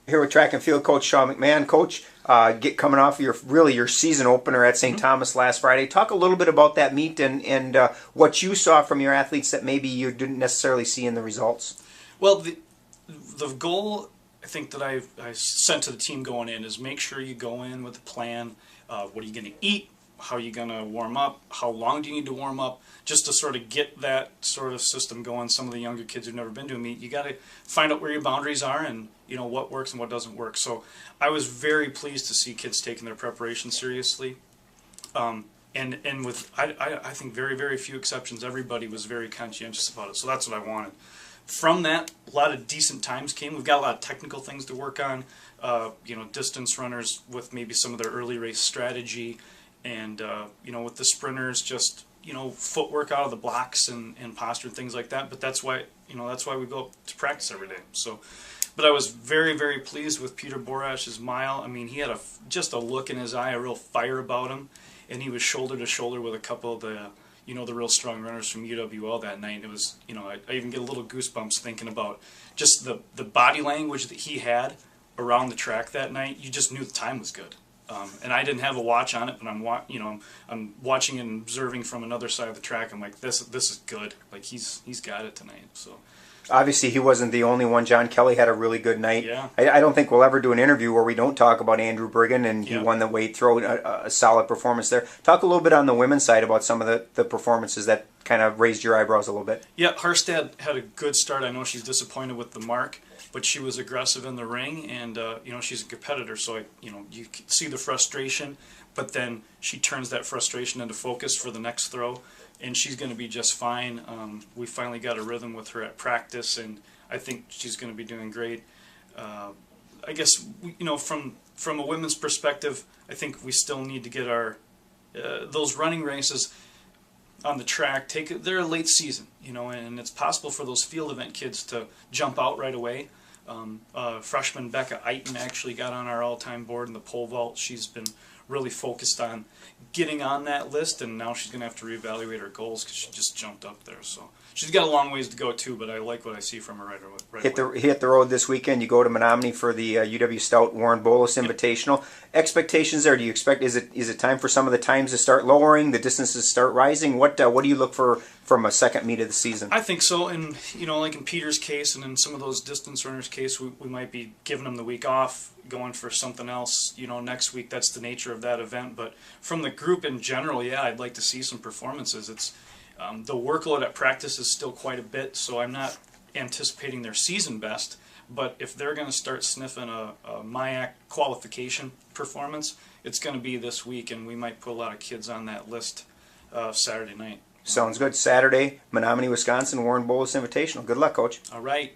Here with track and field coach Sean McMahon. Coach, coming off your season opener at St. Thomas last Friday. Talk a little bit about that meet and what you saw from your athletes that maybe you didn't necessarily see in the results. Well, the goal I think that I sent to the team going in is make sure you go in with a plan. What are you going to eat? How are you going to warm up? How long do you need to warm up? Just to sort of get that sort of system going. Some of the younger kids who've never been to a meet, you got to find out where your boundaries are and what works and what doesn't work. So I was very pleased to see kids taking their preparation seriously. And with I think very few exceptions, everybody was very conscientious about it. So that's what I wanted. From that, a lot of decent times came. We've got a lot of technical things to work on. Distance runners with maybe some of their early race strategy. And with the sprinters, just footwork out of the blocks and posture and things like that. But that's why we go to practice every day. So, but I was very pleased with Peter Borash's mile. I mean, he had just a look in his eye, a real fire about him, and he was shoulder to shoulder with a couple of the the real strong runners from UW that night. It was I even get a little goosebumps thinking about just the body language that he had around the track that night. You just knew the time was good. And I didn't have a watch on it, but I'm watching and observing from another side of the track. I'm like, this is good. Like he's got it tonight. So obviously he wasn't the only one. John Kelly had a really good night. Yeah. I don't think we'll ever do an interview where we don't talk about Andrew Brigham, and he won the weight throw, a solid performance there. Talk a little bit on the women's side about some of the performances that kind of raised your eyebrows a little bit. Yeah, Harstad had a good start. I know she's disappointed with the mark, but she was aggressive in the ring, and she's a competitor, so you see the frustration, but then she turns that frustration into focus for the next throw, and she's going to be just fine. We finally got a rhythm with her at practice, and I think she's going to be doing great. I guess from a women's perspective, I think we still need to get our those running races on the track. They're a late season, and it's possible for those field event kids to jump out right away. Freshman Becca Eiton actually got on our all-time board in the pole vault. She's been really focused on getting on that list, and now she's going to have to reevaluate her goals because she just jumped up there. So she's got a long ways to go too, but I like what I see from her right away. Hit the road this weekend. You go to Menominee for the UW-Stout Warren Bolus Invitational. Expectations there? Do you expect is it time for some of the times to start lowering, the distances start rising? What do you look for from a second meet of the season? I think so, and like in Peter's case and in some of those distance runners' case, we might be giving them the week off, going for something else. Next week. That's the nature of that event. But from the group in general, yeah, I'd like to see some performances. It's the workload at practice is still quite a bit, so I'm not anticipating their season best. But if they're going to start sniffing a MIAC qualification performance, it's going to be this week, and we might put a lot of kids on that list Saturday night. Sounds good. Saturday, Menominee, Wisconsin, Warren Bolus Invitational. Good luck, Coach. All right.